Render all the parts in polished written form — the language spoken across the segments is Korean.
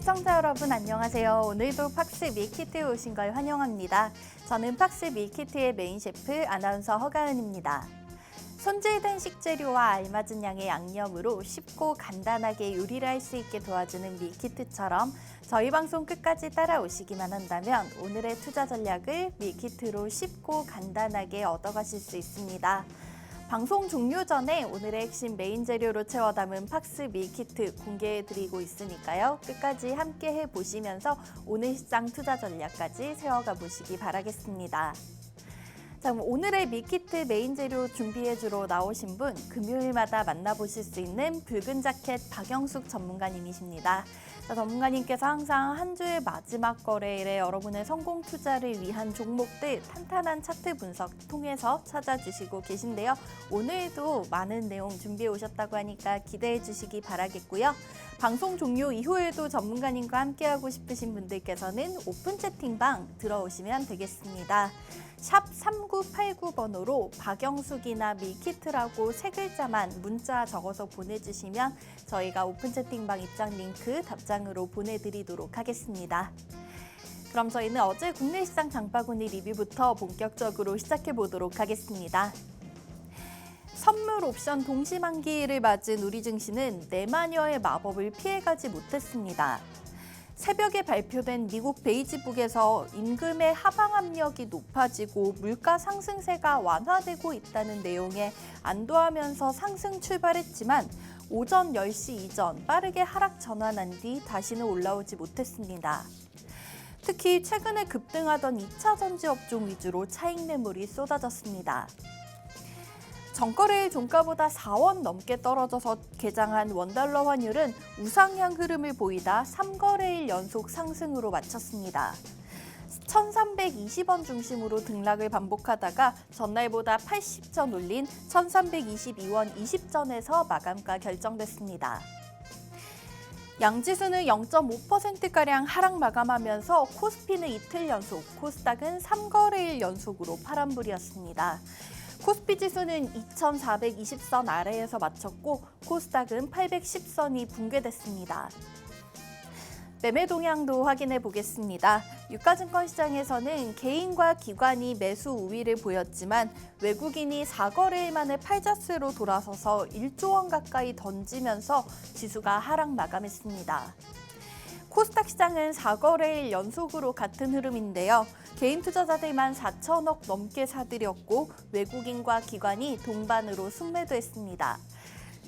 시청자 여러분 안녕하세요. 오늘도 팍스 밀키트에 오신 걸 환영합니다. 저는 팍스 밀키트의 메인 셰프 아나운서 허가은입니다. 손질된 식재료와 알맞은 양의 양념으로 쉽고 간단하게 요리를 할 수 있게 도와주는 밀키트처럼 저희 방송 끝까지 따라오시기만 한다면 오늘의 투자 전략을 밀키트로 쉽고 간단하게 얻어가실 수 있습니다. 방송 종료 전에 오늘의 핵심 메인 재료로 채워 담은 팍스 밀키트 공개해드리고 있으니까요. 끝까지 함께 해보시면서 오늘 시장 투자 전략까지 세워가 보시기 바라겠습니다. 자, 그럼 오늘의 밀키트 메인 재료 준비해주러 나오신 분 금요일마다 만나보실 수 있는 붉은 자켓 박영숙 전문가님이십니다. 자, 전문가님께서 항상 한 주의 마지막 거래일에 여러분의 성공 투자를 위한 종목들 탄탄한 차트 분석 통해서 찾아주시고 계신데요. 오늘도 많은 내용 준비해 오셨다고 하니까 기대해 주시기 바라겠고요. 방송 종료 이후에도 전문가님과 함께하고 싶으신 분들께서는 오픈 채팅방 들어오시면 되겠습니다. 샵 3989번호로 박영숙이나 밀키트라고 세 글자만 문자 적어서 보내주시면 저희가 오픈 채팅방 입장 링크 답장으로 보내드리도록 하겠습니다. 그럼 저희는 어제 국내 시장 장바구니 리뷰부터 본격적으로 시작해 보도록 하겠습니다. 선물 옵션 동시만기를 맞은 우리 증시는 내마녀의 마법을 피해가지 못했습니다. 새벽에 발표된 미국 베이지북에서 임금의 하방 압력이 높아지고 물가 상승세가 완화되고 있다는 내용에 안도하면서 상승 출발했지만 오전 10시 이전 빠르게 하락 전환한 뒤 다시는 올라오지 못했습니다. 특히 최근에 급등하던 2차 전지 업종 위주로 차익 매물이 쏟아졌습니다. 전거래일 종가보다 4원 넘게 떨어져서 개장한 원달러 환율은 우상향 흐름을 보이다 3거래일 연속 상승으로 마쳤습니다. 1320원 중심으로 등락을 반복하다가 전날보다 80전 올린 1322원 20전에서 마감가 결정됐습니다. 양지수는 0.5%가량 하락 마감하면서 코스피는 이틀 연속, 코스닥은 3거래일 연속으로 파란불이었습니다. 코스피 지수는 2420선 아래에서 마쳤고 코스닥은 810선이 붕괴됐습니다. 매매 동향도 확인해 보겠습니다. 유가증권 시장에서는 개인과 기관이 매수 우위를 보였지만 외국인이 4거래일 만에 팔자스로 돌아서서 1조 원 가까이 던지면서 지수가 하락 마감했습니다. 코스닥 시장은 4거래일 연속으로 같은 흐름인데요. 개인 투자자들만 4천억 넘게 사들였고 외국인과 기관이 동반으로 순매도했습니다.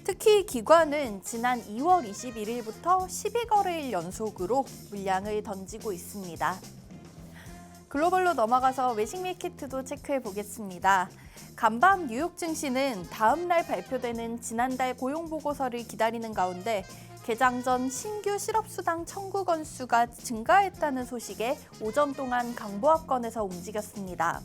특히 기관은 지난 2월 21일부터 12거래일 연속으로 물량을 던지고 있습니다. 글로벌로 넘어가서 외식 밀키트도 체크해 보겠습니다. 간밤 뉴욕 증시는 다음 날 발표되는 지난달 고용보고서를 기다리는 가운데 개장 전 신규 실업수당 청구 건수가 증가했다는 소식에 오전 동안 강보합권에서 움직였습니다.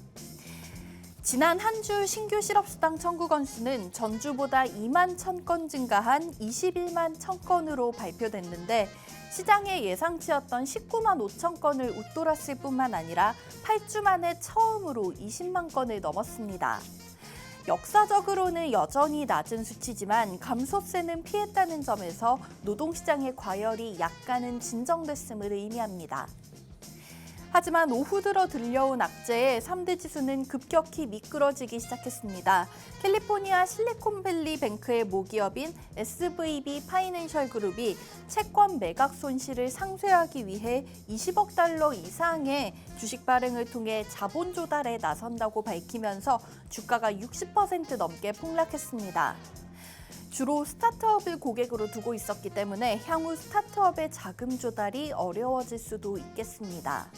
지난 한 주 신규 실업수당 청구 건수는 전주보다 2만 1,000건 증가한 21만 1,000건으로 발표됐는데 시장의 예상치였던 19만 5천 건을 웃돌았을 뿐만 아니라 8주 만에 처음으로 20만 건을 넘었습니다. 역사적으로는 여전히 낮은 수치지만 감소세는 피했다는 점에서 노동시장의 과열이 약간은 진정됐음을 의미합니다. 하지만 오후 들어 들려온 악재에 3대 지수는 급격히 미끄러지기 시작했습니다. 캘리포니아 실리콘밸리 뱅크의 모기업인 SVB 파이낸셜 그룹이 채권 매각 손실을 상쇄하기 위해 20억 달러 이상의 주식 발행을 통해 자본 조달에 나선다고 밝히면서 주가가 60% 넘게 폭락했습니다. 주로 스타트업을 고객으로 두고 있었기 때문에 향후 스타트업의 자금 조달이 어려워질 수도 있겠습니다.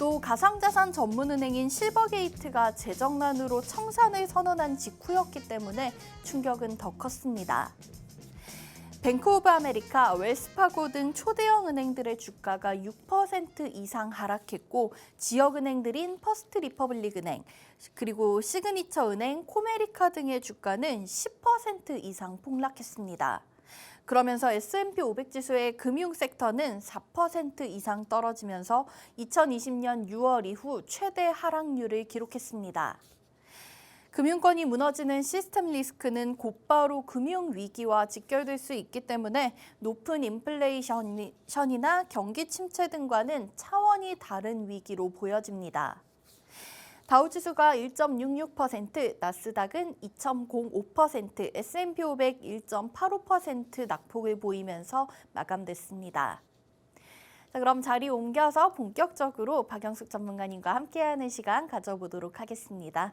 또 가상자산 전문은행인 실버게이트가 재정난으로 청산을 선언한 직후였기 때문에 충격은 더 컸습니다. 뱅크 오브 아메리카, 웰스파고 등 초대형 은행들의 주가가 6% 이상 하락했고 지역은행들인 퍼스트 리퍼블릭 은행, 그리고 시그니처 은행, 코메리카 등의 주가는 10% 이상 폭락했습니다. 그러면서 S&P 500 지수의 금융 섹터는 4% 이상 떨어지면서 2020년 6월 이후 최대 하락률을 기록했습니다. 금융권이 무너지는 시스템 리스크는 곧바로 금융 위기와 직결될 수 있기 때문에 높은 인플레이션이나 경기 침체 등과는 차원이 다른 위기로 보여집니다. 다우지수가 1.66%, 나스닥은 2.05%, S&P 500 1.85% 낙폭을 보이면서 마감됐습니다. 자, 그럼 자리 옮겨서 본격적으로 박영숙 전문가님과 함께하는 시간 가져보도록 하겠습니다.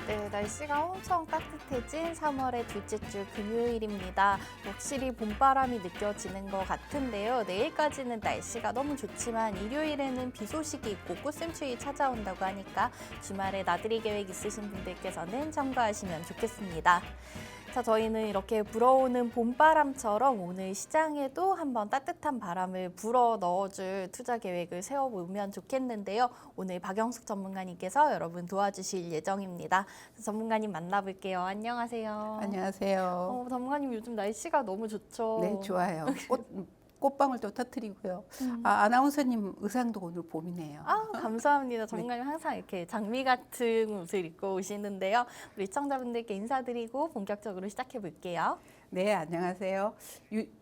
네, 날씨가 엄청 따뜻해진 3월의 둘째 주 금요일입니다. 확실히 봄바람이 느껴지는 것 같은데요. 내일까지는 날씨가 너무 좋지만 일요일에는 비 소식이 있고 꽃샘추위 찾아온다고 하니까 주말에 나들이 계획 있으신 분들께서는 참고하시면 좋겠습니다. 자, 저희는 이렇게 불어오는 봄바람처럼 오늘 시장에도 한번 따뜻한 바람을 불어 넣어줄 투자 계획을 세워보면 좋겠는데요. 오늘 박영숙 전문가님께서 여러분 도와주실 예정입니다. 전문가님 만나볼게요. 안녕하세요. 안녕하세요. 전문가님 요즘 날씨가 너무 좋죠? 네, 좋아요. 꽃방울 또 터뜨리고요. 아나운서님 의상도 오늘 봄이네요. 감사합니다. 전문가님 항상 이렇게 장미 같은 옷을 입고 오시는데요. 우리 시청자분들께 인사드리고 본격적으로 시작해 볼게요. 네, 안녕하세요.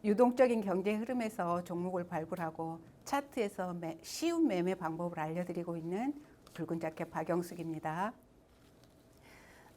유동적인 경제 흐름에서 종목을 발굴하고 차트에서 쉬운 매매 방법을 알려드리고 있는 붉은 자켓 박영숙입니다.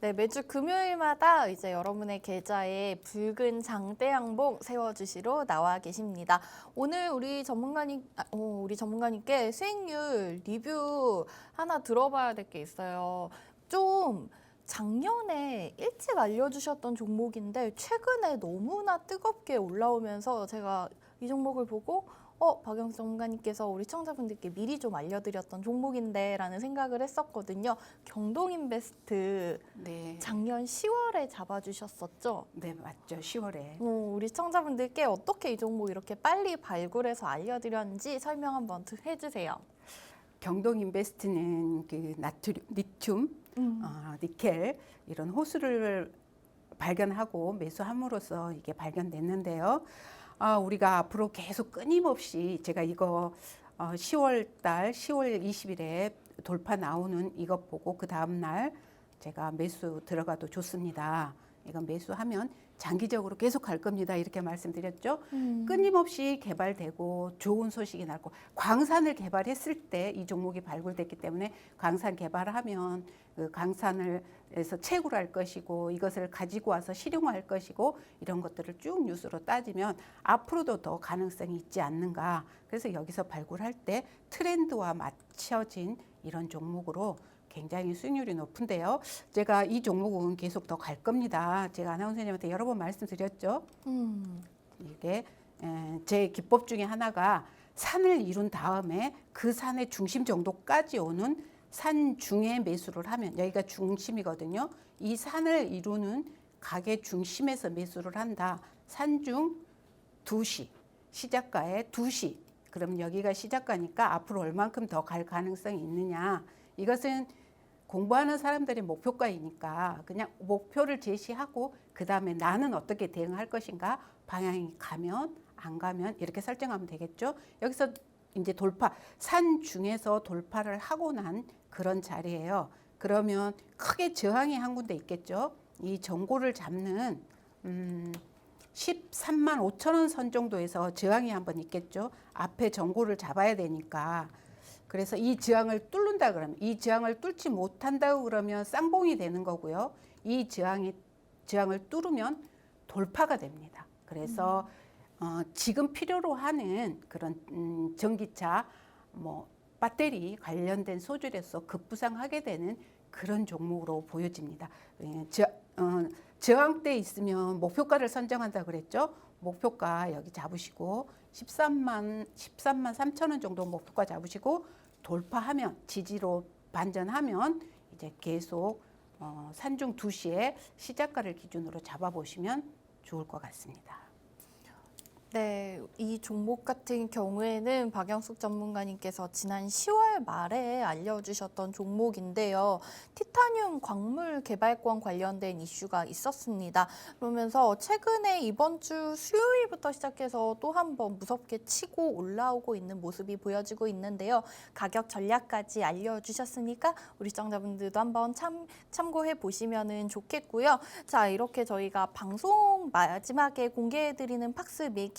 네, 매주 금요일마다 이제 여러분의 계좌에 붉은 장대 양봉 세워주시러 나와 계십니다. 오늘 우리 전문가님께 수익률 리뷰 하나 들어봐야 될 게 있어요. 좀 작년에 일찍 알려주셨던 종목인데 최근에 너무나 뜨겁게 올라오면서 제가 이 종목을 보고 박영숙 전문가님께서 우리 시청자분들께 미리 좀 알려드렸던 종목인데 라는 생각을 했었거든요. 경동인베스트 네. 작년 10월에 잡아주셨었죠? 네, 맞죠. 10월에. 우리 시청자분들께 어떻게 이 종목 이렇게 빨리 발굴해서 알려드렸는지 설명 한번 해주세요. 경동인베스트는 그 리튬, 니켈 이런 호수를 발견하고 매수함으로써 이게 발견됐는데요. 우리가 앞으로 계속 끊임없이 제가 이거 10월 20일에 돌파 나오는 이것 보고 그 다음날 제가 매수 들어가도 좋습니다. 이건 매수하면 장기적으로 계속 갈 겁니다. 이렇게 말씀드렸죠. 끊임없이 개발되고 좋은 소식이 나고 광산을 개발했을 때 이 종목이 발굴됐기 때문에 광산 개발하면 그 광산에서 채굴 할 것이고 이것을 가지고 와서 실용화할 것이고 이런 것들을 쭉 뉴스로 따지면 앞으로도 더 가능성이 있지 않는가. 그래서 여기서 발굴할 때 트렌드와 맞춰진 이런 종목으로 굉장히 수익률이 높은데요. 제가 이 종목은 계속 더 갈 겁니다. 제가 아나운서님한테 여러 번 말씀드렸죠. 이게 제 기법 중에 하나가 산을 이룬 다음에 그 산의 중심 정도까지 오는 산 중에 매수를 하면 여기가 중심이거든요. 이 산을 이루는 가게 중심에서 매수를 한다. 산중 2시, 시작가에 2시. 그럼 여기가 시작가니까 앞으로 얼만큼 더 갈 가능성이 있느냐. 이것은 공부하는 사람들의 목표가이니까 그냥 목표를 제시하고 그 다음에 나는 어떻게 대응할 것인가 방향이 가면 안 가면 이렇게 설정하면 되겠죠. 여기서 이제 산 중에서 돌파를 하고 난 그런 자리예요. 그러면 크게 저항이 한 군데 있겠죠. 이 전고를 잡는 13만 5천 원 선 정도에서 저항이 한번 있겠죠. 앞에 전고를 잡아야 되니까. 그래서 이 저항을 뚫는다 그러면, 이 저항을 뚫지 못한다고 그러면 쌍봉이 되는 거고요. 이 저항을 뚫으면 돌파가 됩니다. 그래서 지금 필요로 하는 그런 전기차, 뭐 배터리 관련된 소재로서 급부상하게 되는 그런 종목으로 보여집니다. 저항대 있으면 목표가를 선정한다 그랬죠. 목표가 여기 잡으시고 13만 3천 원 정도 목표가 잡으시고 돌파하면, 지지로 반전하면 이제 계속 산중 2시에 시작가를 기준으로 잡아보시면 좋을 것 같습니다. 네, 이 종목 같은 경우에는 박영숙 전문가님께서 지난 10월 말에 알려주셨던 종목인데요. 티타늄 광물 개발권 관련된 이슈가 있었습니다. 그러면서 최근에 이번 주 수요일부터 시작해서 또 한 번 무섭게 치고 올라오고 있는 모습이 보여지고 있는데요. 가격 전략까지 알려주셨으니까 우리 시청자분들도 한번 참고해 보시면 좋겠고요. 자, 이렇게 저희가 방송 마지막에 공개해드리는 팍스 밀키트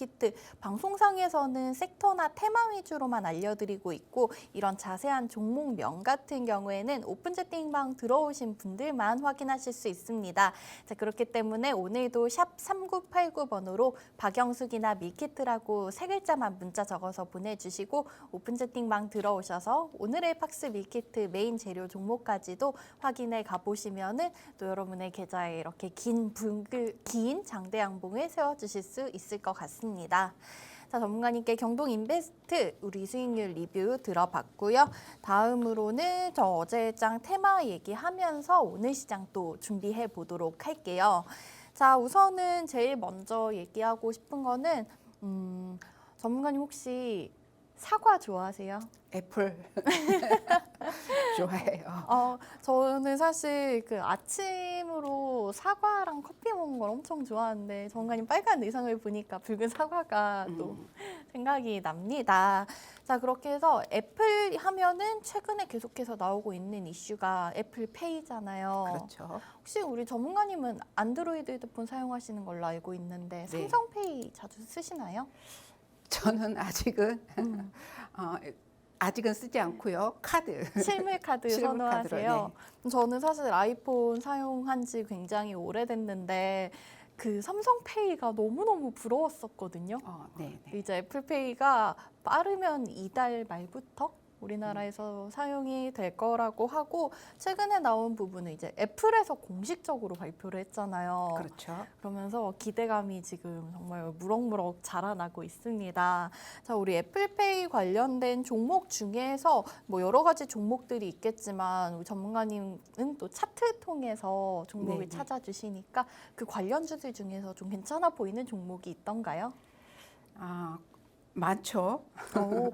방송상에서는 섹터나 테마 위주로만 알려드리고 있고, 이런 자세한 종목명 같은 경우에는 오픈 채팅방 들어오신 분들만 확인하실 수 있습니다. 자, 그렇기 때문에 오늘도 샵 3989번으로 박영숙이나 밀키트라고 3글자만 문자 적어서 보내주시고 오픈 채팅방 들어오셔서 오늘의 팍스 밀키트 메인 재료 종목까지도 확인해 가보시면은 또 여러분의 계좌에 이렇게 긴 장대 양봉을 세워주실 수 있을 것 같습니다. 자, 전문가님께 경동 인베스트 우리 수익률 리뷰 들어봤고요. 다음으로는 저 어제 장 테마 얘기하면서 오늘 시장 또 준비해 보도록 할게요. 자, 우선은 제일 먼저 얘기하고 싶은 거는 전문가님 혹시 사과 좋아하세요? 애플 좋아해요. 저는 사실 그 아침으로 사과랑 커피 먹는 걸 엄청 좋아하는데 전문가님 빨간 의상을 보니까 붉은 사과가 또 생각이 납니다. 자, 그렇게 해서 애플 하면은 최근에 계속해서 나오고 있는 이슈가 애플페이잖아요. 그렇죠. 혹시 우리 전문가님은 안드로이드 핸드폰 사용하시는 걸로 알고 있는데 네. 삼성페이 자주 쓰시나요? 저는 아직은 쓰지 않고요. 카드. 실물 카드 실물 선호하세요? 카드로, 저는 사실 아이폰 사용한 지 굉장히 오래됐는데 그 삼성페이가 너무너무 부러웠었거든요. 네. 이제 애플페이가 빠르면 이달 말부터 우리나라에서 사용이 될 거라고 하고, 최근에 나온 부분은 이제 애플에서 공식적으로 발표를 했잖아요. 그렇죠. 그러면서 기대감이 지금 정말 무럭무럭 자라나고 있습니다. 자, 우리 애플페이 관련된 종목 중에서 뭐 여러 가지 종목들이 있겠지만 우리 전문가님은 또 차트 통해서 종목을 네네. 찾아주시니까 그 관련주들 중에서 좀 괜찮아 보이는 종목이 있던가요? 많죠.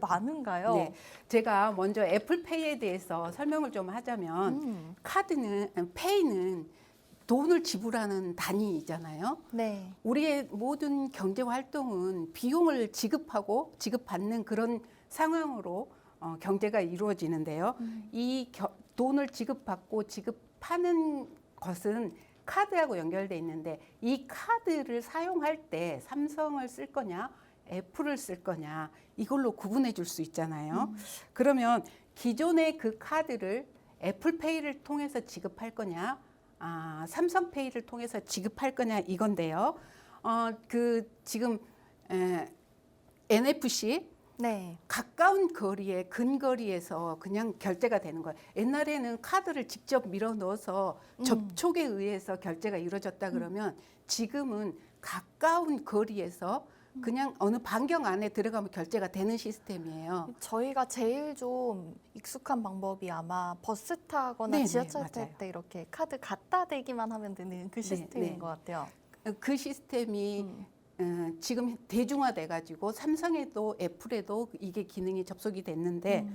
많은가요? 네. 제가 먼저 애플페이에 대해서 설명을 좀 하자면 페이는 돈을 지불하는 단위이잖아요. 네. 우리의 모든 경제 활동은 비용을 지급받는 그런 상황으로 경제가 이루어지는데요. 이 돈을 지급받고 지급하는 것은 카드하고 연결돼 있는데, 이 카드를 사용할 때 삼성을 쓸 거냐 애플을 쓸 거냐 이걸로 구분해 줄 수 있잖아요. 그러면 기존의 그 카드를 애플페이를 통해서 지급할 거냐, 삼성페이를 통해서 지급할 거냐 이건데요. 지금 NFC 네. 가까운 거리에 근거리에서 그냥 결제가 되는 거예요. 옛날에는 카드를 직접 밀어 넣어서 접촉에 의해서 결제가 이루어졌다 그러면 지금은 가까운 거리에서 그냥 어느 반경 안에 들어가면 결제가 되는 시스템이에요. 저희가 제일 좀 익숙한 방법이 아마 버스 타거나 네네, 지하철 맞아요. 탈 때 이렇게 카드 갖다 대기만 하면 되는 그 시스템인 네. 것 같아요. 그 시스템이 지금 대중화돼 가지고 삼성에도 애플에도 이게 기능이 접속이 됐는데,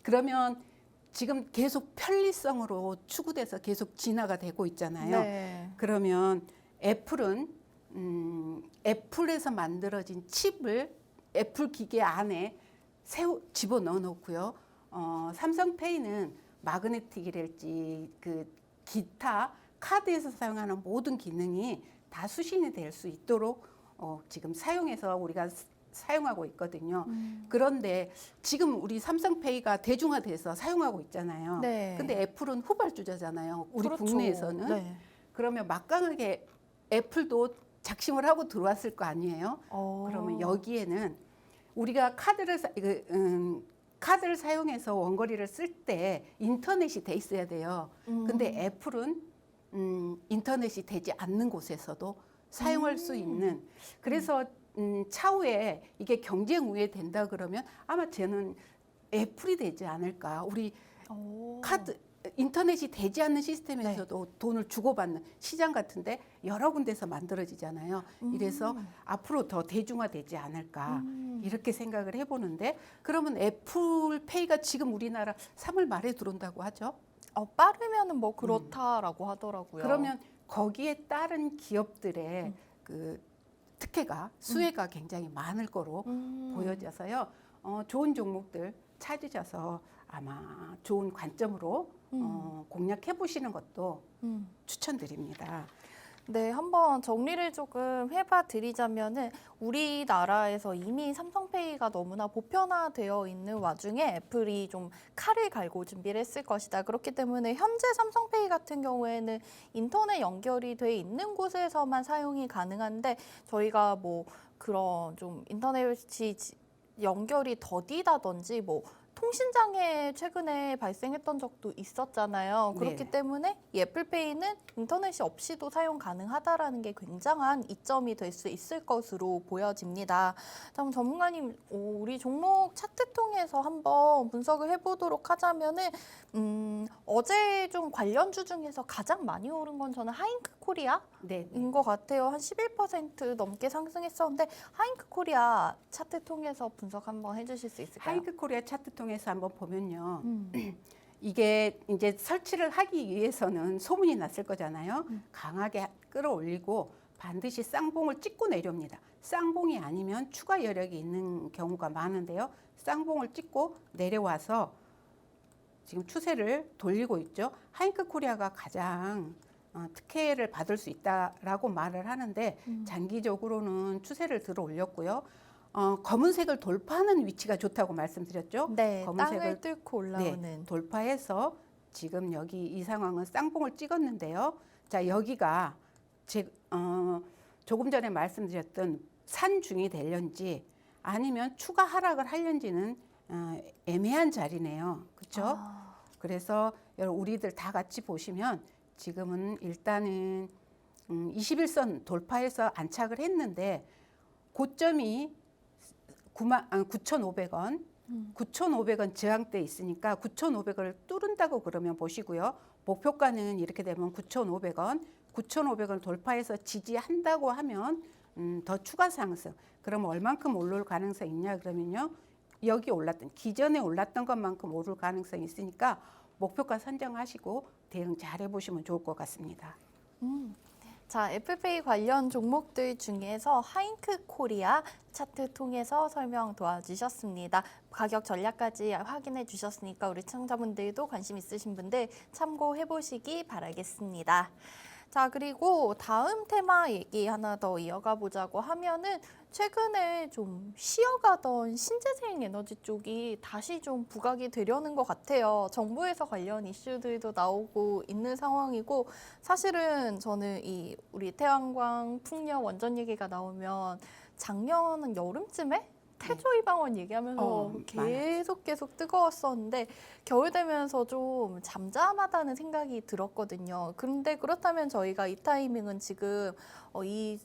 그러면 지금 계속 편리성으로 추구돼서 계속 진화가 되고 있잖아요. 네. 그러면 애플은 애플에서 만들어진 칩을 애플 기계 안에 집어넣어 놓고요. 삼성페이는 마그네틱이랄지 그 기타 카드에서 사용하는 모든 기능이 다 수신이 될 수 있도록 지금 사용해서 우리가 사용하고 있거든요. 그런데 지금 우리 삼성페이가 대중화돼서 사용하고 있잖아요. 네. 근데 애플은 후발주자잖아요. 우리 그렇죠. 국내에서는. 네. 그러면 막강하게 애플도 작심을 하고 들어왔을 거 아니에요. 어. 그러면 여기에는 우리가 카드를 사용해서 원거리를 쓸 때 인터넷이 돼 있어야 돼요. 근데 애플은 인터넷이 되지 않는 곳에서도 사용할 수 있는. 그래서 차후에 이게 경쟁 우회 된다 그러면 아마 저는 애플이 되지 않을까. 우리 오. 인터넷이 되지 않는 시스템에서도 돈을 주고받는 시장 같은데 여러 군데서 만들어지잖아요. 이래서 앞으로 더 대중화되지 않을까 이렇게 생각을 해보는데, 그러면 애플페이가 지금 우리나라 3월 말에 들어온다고 하죠. 빠르면은 뭐 그렇다라고 하더라고요. 그러면 거기에 따른 기업들의 그 특혜가 수혜가 굉장히 많을 거로 보여져서요. 좋은 종목들 찾으셔서 아마 좋은 관점으로 공략해 보시는 것도 추천드립니다. 네, 한번 정리를 조금 해봐 드리자면은 우리나라에서 이미 삼성페이가 너무나 보편화되어 있는 와중에 애플이 좀 칼을 갈고 준비를 했을 것이다. 그렇기 때문에 현재 삼성페이 같은 경우에는 인터넷 연결이 돼 있는 곳에서만 사용이 가능한데, 저희가 뭐 그런 좀 인터넷이 연결이 더디다든지 뭐 통신장애 최근에 발생했던 적도 있었잖아요. 그렇기 네. 때문에 이 애플페이는 인터넷이 없이도 사용 가능하다라는 게 굉장한 이점이 될 수 있을 것으로 보여집니다. 자, 그럼 전문가님, 우리 종목 차트 통해서 한번 분석을 해보도록 하자면은 어제 좀 관련주 중에서 가장 많이 오른 건 저는 하잉크 코리아 네. 인 것 같아요. 한 11% 넘게 상승했었는데 하잉크 코리아 차트 통해서 분석 한번 해주실 수 있을까요? 하이크 코리아 차트 통해서 한번 보면요. 이게 이제 설치를 하기 위해서는 소문이 났을 거잖아요. 강하게 끌어올리고 반드시 쌍봉을 찍고 내려옵니다. 쌍봉이 아니면 추가 여력이 있는 경우가 많은데요. 쌍봉을 찍고 내려와서 지금 추세를 돌리고 있죠. 하이크 코리아가 가장 특혜를 받을 수 있다라고 말을 하는데 장기적으로는 추세를 들어 올렸고요. 검은색을 돌파하는 위치가 좋다고 말씀드렸죠. 네, 검은색을 땅을 뚫고 올라오는. 네, 돌파해서 지금 여기 이 상황은 쌍봉을 찍었는데요. 자, 여기가 조금 전에 말씀드렸던 산중이 될런지 아니면 추가 하락을 할런지는 애매한 자리네요. 그렇죠? 그래서 우리들 다 같이 보시면 지금은 일단은 21선 돌파해서 안착을 했는데 고점이 9,500원, 9,500원 저항대 있으니까 9,500원을 뚫은다고 그러면 보시고요. 목표가는 이렇게 되면 9,500원, 9,500원 돌파해서 지지한다고 하면 더 추가 상승. 그럼 얼만큼 오를 가능성이 있냐 그러면요. 여기 올랐던 기존에 올랐던 것만큼 오를 가능성이 있으니까 목표가 선정하시고 대응 잘 해보시면 좋을 것 같습니다. 자, 애플페이 관련 종목들 중에서 하잉크 코리아 차트 통해서 설명 도와주셨습니다. 가격 전략까지 확인해 주셨으니까 우리 시청자분들도 관심 있으신 분들 참고해 보시기 바라겠습니다. 자, 그리고 다음 테마 얘기 하나 더 이어가 보자고 하면은 최근에 좀 쉬어가던 신재생 에너지 쪽이 다시 좀 부각이 되려는 것 같아요. 정부에서 관련 이슈들도 나오고 있는 상황이고, 사실은 저는 이 우리 태양광 풍력 원전 얘기가 나오면 작년 여름쯤에 태조 이방원 얘기하면서 계속 뜨거웠었는데 겨울 되면서 좀 잠잠하다는 생각이 들었거든요. 그런데 그렇다면 저희가 이 타이밍은 지금 이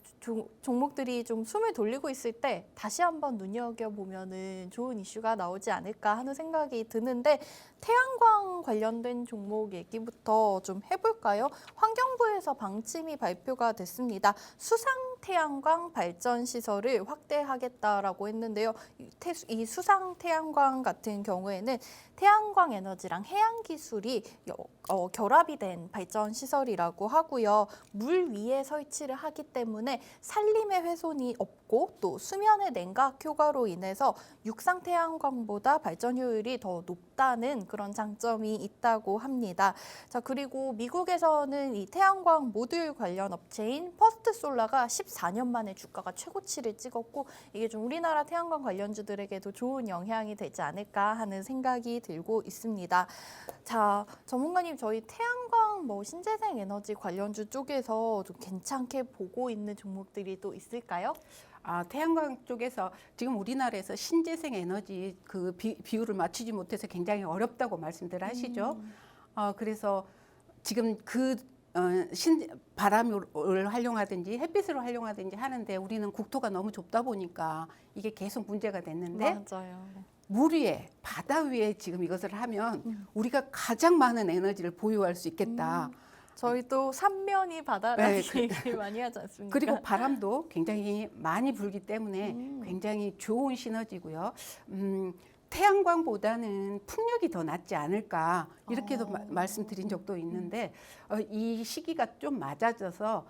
종목들이 좀 숨을 돌리고 있을 때 다시 한번 눈여겨보면은 좋은 이슈가 나오지 않을까 하는 생각이 드는데, 태양광 관련된 종목 얘기부터 좀 해볼까요? 환경부에서 방침이 발표가 됐습니다. 수상 태양광 발전 시설을 확대하겠다라고 했는데요. 있는데요. 이 수상 태양광 같은 경우에는 태양광 에너지랑 해양 기술이 결합이 된 발전 시설이라고 하고요. 물 위에 설치를 하기 때문에 산림의 훼손이 없고 또 수면의 냉각 효과로 인해서 육상 태양광보다 발전 효율이 더 높다는 그런 장점이 있다고 합니다. 자, 그리고 미국에서는 이 태양광 모듈 관련 업체인 퍼스트 솔라가 14년 만에 주가가 최고치를 찍었고 이게 좀 우리나라 태양광 관련주들에게도 좋은 영향이 되지 않을까 하는 생각이 들고 있습니다. 자, 전문가님 저희 태양광 신재생 에너지 관련주 쪽에서 좀 괜찮게 보고 있는 종목들이 또 있을까요? 태양광 쪽에서 지금 우리나라에서 신재생 에너지 그 비율을 맞추지 못해서 굉장히 어렵다고 말씀들 하시죠. 그래서 지금 바람을 활용하든지 햇빛을 활용하든지 하는데 우리는 국토가 너무 좁다 보니까 이게 계속 문제가 됐는데 맞아요. 물 위에 바다 위에 지금 이것을 하면 우리가 가장 많은 에너지를 보유할 수 있겠다. 저희 또 삼면이 바다라는 네, 얘기 많이 하지 않습니까? 그리고 바람도 굉장히 많이 불기 때문에 굉장히 좋은 시너지고요. 태양광보다는 풍력이 더 낫지 않을까 이렇게도 말씀드린 적도 있는데 이 시기가 좀 맞아져서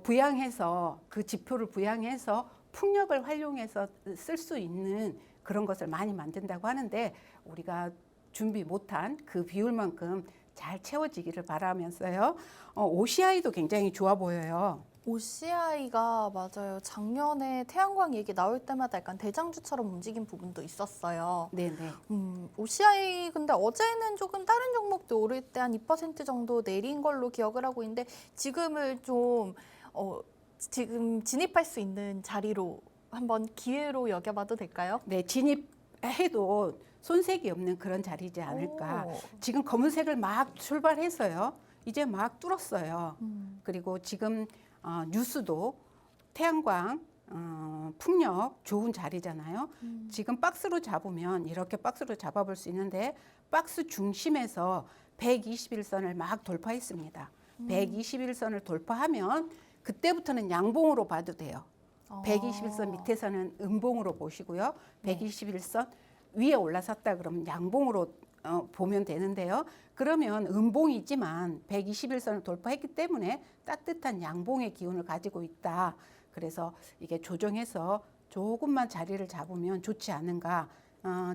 부양해서 그 지표를 부양해서 풍력을 활용해서 쓸 수 있는 그런 것을 많이 만든다고 하는데 우리가 준비 못한 그 비율만큼 잘 채워지기를 바라면서요. OCI도 굉장히 좋아 보여요. OCI가 맞아요. 작년에 태양광 얘기 나올 때마다 약간 대장주처럼 움직인 부분도 있었어요. 네네. OCI 근데 어제는 조금 다른 종목도 오를 때 한 2% 정도 내린 걸로 기억을 하고 있는데 지금을 좀 지금 진입할 수 있는 자리로 한번 기회로 여겨봐도 될까요? 네, 진입해도 손색이 없는 그런 자리지 않을까. 오. 지금 검은색을 막 출발해서요. 이제 막 뚫었어요. 그리고 지금 뉴스도 태양광, 풍력 좋은 자리잖아요. 지금 박스로 잡으면 이렇게 박스로 잡아볼 수 있는데 박스 중심에서 121선을 막 돌파했습니다. 121선을 돌파하면 그때부터는 양봉으로 봐도 돼요. 121선 밑에서는 음봉으로 보시고요. 121선 위에 올라섰다 그러면 양봉으로 보면 되는데요. 그러면 음봉이지만 121선을 돌파했기 때문에 따뜻한 양봉의 기운을 가지고 있다. 그래서 이게 조정해서 조금만 자리를 잡으면 좋지 않은가.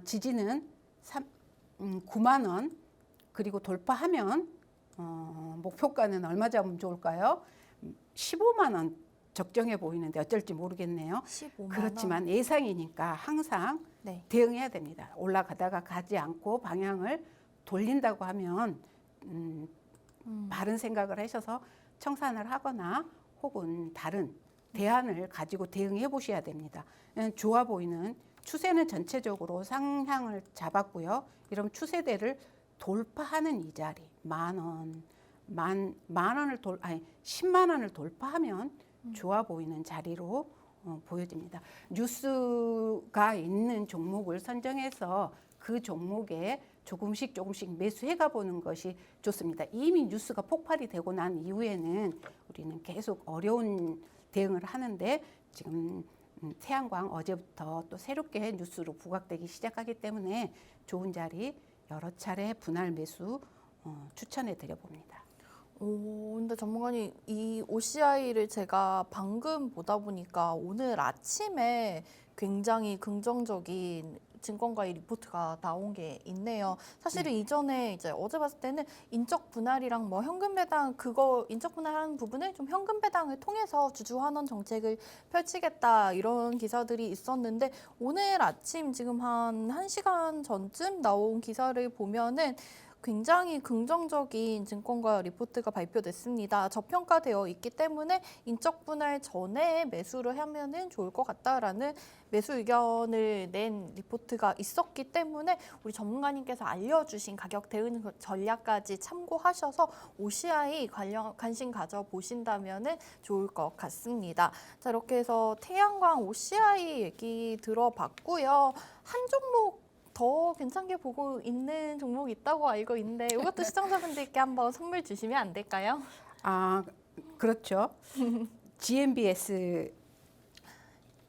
지지는 9만 원 그리고 돌파하면 목표가는 얼마 잡으면 좋을까요? 15만 원 적정해 보이는데 어쩔지 모르겠네요. 15만 원. 그렇지만 예상이니까 항상 네. 대응해야 됩니다. 올라가다가 가지 않고 방향을 돌린다고 하면 바른 생각을 하셔서 청산을 하거나 혹은 다른 대안을 가지고 대응해 보셔야 됩니다. 좋아 보이는 추세는 전체적으로 상향을 잡았고요. 이런 추세대를 돌파하는 이 자리 만 원, 만 원을 10만 원을 돌파하면 좋아 보이는 자리로 보여집니다. 뉴스가 있는 종목을 선정해서 그 종목에 조금씩 매수해 가보는 것이 좋습니다. 이미 뉴스가 폭발이 되고 난 이후에는 우리는 계속 어려운 대응을 하는데 지금 태양광 어제부터 또 새롭게 뉴스로 부각되기 시작하기 때문에 좋은 자리 여러 차례 분할 매수 추천해 드려 봅니다. 근데 전문가님 이 OCI를 제가 방금 보다 보니까 오늘 아침에 굉장히 긍정적인 증권가의 리포트가 나온 게 있네요. 사실은 이전에 이제 어제 봤을 때는 인적 분할이랑 현금 배당 인적 분할하는 부분을 좀 현금 배당을 통해서 주주 환원 정책을 펼치겠다 이런 기사들이 있었는데 오늘 아침 지금 한 1시간 전쯤 나온 기사를 보면은 굉장히 긍정적인 증권가 리포트가 발표됐습니다. 저평가되어 있기 때문에 인적 분할 전에 매수를 하면은 좋을 것 같다라는 매수 의견을 낸 리포트가 있었기 때문에 우리 전문가님께서 알려주신 가격 대응 전략까지 참고하셔서 OCI 관심 가져 보신다면은 좋을 것 같습니다. 자, 이렇게 해서 태양광 OCI 얘기 들어봤고요. 한 종목 더 괜찮게 보고 있는 종목이 있다고 알고 있는데 이것도 시청자분들께 한번 선물 주시면 안 될까요? 그렇죠. GMBS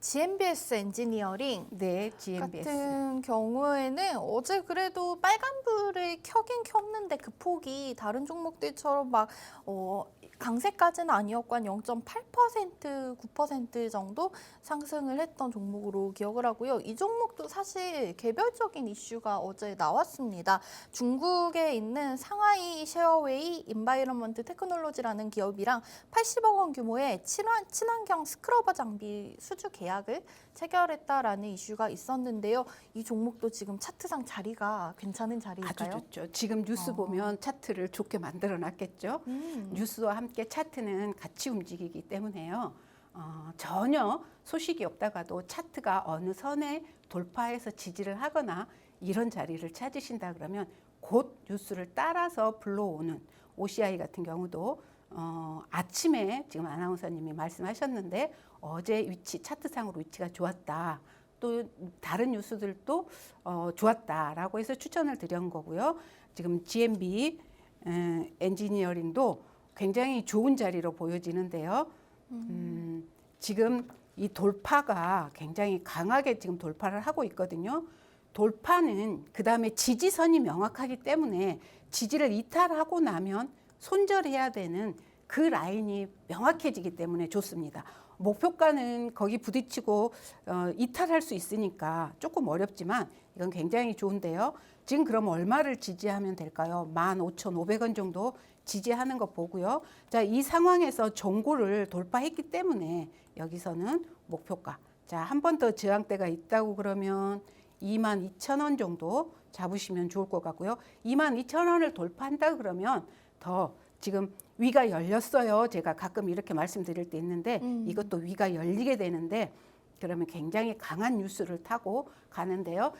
GMBS 엔지니어링 네, GMBS. 같은 경우에는 어제 그래도 빨간불을 켜긴 켰는데 그 폭이 다른 종목들처럼 막 강세까지는 아니었고 한 0.8%, 9% 정도 상승을 했던 종목으로 기억을 하고요. 이 종목도 사실 개별적인 이슈가 어제 나왔습니다. 중국에 있는 상하이 셰어웨이 인바이러먼트 테크놀로지라는 기업이랑 80억 원 규모의 친환경 스크러버 장비 수주 계약을 체결했다라는 이슈가 있었는데요. 이 종목도 지금 차트상 자리가 괜찮은 자리일까요? 아주 좋죠. 지금 뉴스 보면 차트를 좋게 만들어 놨겠죠. 뉴스와 함께 차트는 같이 움직이기 때문에요. 전혀 소식이 없다가도 차트가 어느 선에 돌파해서 지지를 하거나 이런 자리를 찾으신다 그러면 곧 뉴스를 따라서 불러오는 OCI 같은 경우도 아침에 지금 아나운서님이 말씀하셨는데 어제 위치 차트상으로 위치가 좋았다. 또 다른 뉴스들도 좋았다라고 해서 추천을 드린 거고요. 지금 GMB 엔지니어링도 굉장히 좋은 자리로 보여지는데요. 지금 이 돌파가 굉장히 강하게 지금 돌파를 하고 있거든요. 돌파는 그 다음에 지지선이 명확하기 때문에 지지를 이탈하고 나면 손절해야 되는 그 라인이 명확해지기 때문에 좋습니다. 목표가는 거기 부딪히고 이탈할 수 있으니까 조금 어렵지만 이건 굉장히 좋은데요. 지금 그럼 얼마를 지지하면 될까요? 15,500원 정도 지지하는 거 보고요. 자, 이 상황에서 정고를 돌파했기 때문에 여기서는 목표가. 자, 한 번 더 저항대가 있다고 그러면 22,000원 정도 잡으시면 좋을 것 같고요. 22,000원을 돌파한다 그러면 더 지금 위가 열렸어요. 제가 가끔 이렇게 말씀드릴 때 있는데 이것도 위가 열리게 되는데 그러면 굉장히 강한 뉴스를 타고 가는데요.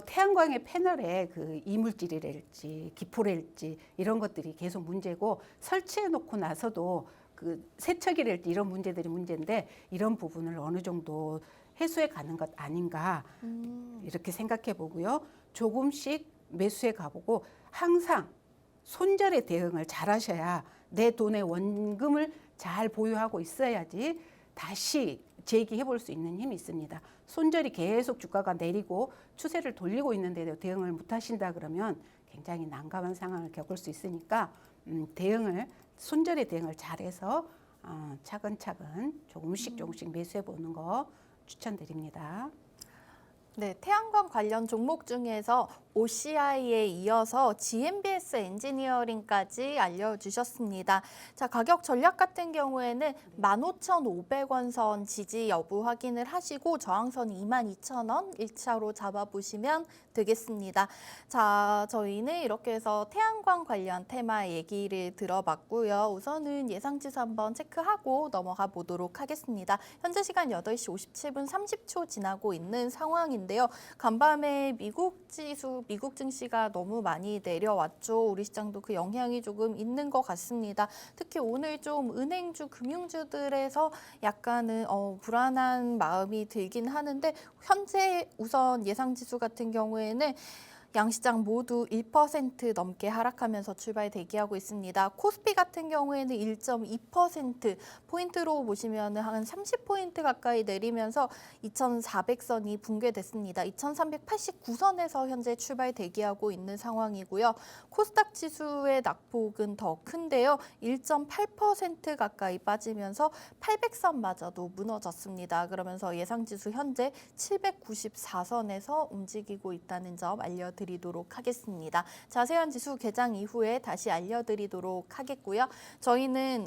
태양광의 패널에 그 이물질이랄지 기포랄지 이런 것들이 계속 문제고 설치해 놓고 나서도 그 세척이랄지 이런 문제들이 문제인데 이런 부분을 어느 정도 해소해 가는 것 아닌가 이렇게 생각해 보고요. 조금씩 매수해 가보고 항상 손절에 대응을 잘 하셔야 내 돈의 원금을 잘 보유하고 있어야지 다시 재기해 볼 수 있는 힘이 있습니다. 손절이 계속 주가가 내리고 추세를 돌리고 있는데도 대응을 못 하신다 그러면 굉장히 난감한 상황을 겪을 수 있으니까 손절에 대응을 잘해서 차근차근 조금씩 매수해 보는 거 추천드립니다. 네, 태양광 관련 종목 중에서 OCI에 이어서 GMBS 엔지니어링까지 알려주셨습니다. 자, 가격 전략 같은 경우에는 15,500원 선 지지 여부 확인을 하시고 저항선 22,000원 1차로 잡아보시면 되겠습니다. 자, 저희는 이렇게 해서 태양광 관련 테마 얘기를 들어봤고요. 우선은 예상지수 한번 체크하고 넘어가 보도록 하겠습니다. 현재 시간 8시 57분 30초 지나고 있는 상황인데요. 간밤에 미국 증시가 너무 많이 내려왔죠. 우리 시장도 그 영향이 조금 있는 것 같습니다. 특히 오늘 좀 은행주, 금융주들에서 약간은 불안한 마음이 들긴 하는데 현재 우선 예상지수 같은 경우에는 양시장 모두 1% 넘게 하락하면서 출발 대기하고 있습니다. 코스피 같은 경우에는 1.2% 포인트로 보시면 한 30포인트 가까이 내리면서 2,400선이 붕괴됐습니다. 2,389선에서 현재 출발 대기하고 있는 상황이고요. 코스닥 지수의 낙폭은 더 큰데요. 1.8% 가까이 빠지면서 800선마저도 무너졌습니다. 그러면서 예상지수 현재 794선에서 움직이고 있다는 점 알려드립니다. 드리도록 하겠습니다. 자세한 지수 개장 이후에 다시 알려드리도록 하겠고요. 저희는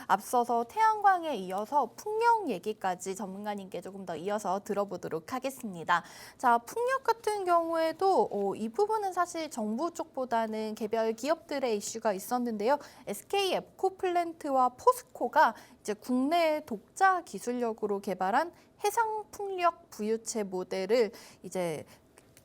앞서서 태양광에 이어서 풍력 얘기까지 전문가님께 조금 더 이어서 들어보도록 하겠습니다. 자, 풍력 같은 경우에도 이 부분은 사실 정부 쪽보다는 개별 기업들의 이슈가 있었는데요. SK 에코플랜트와 포스코가 이제 국내 독자 기술력으로 개발한 해상 풍력 부유체 모델을 이제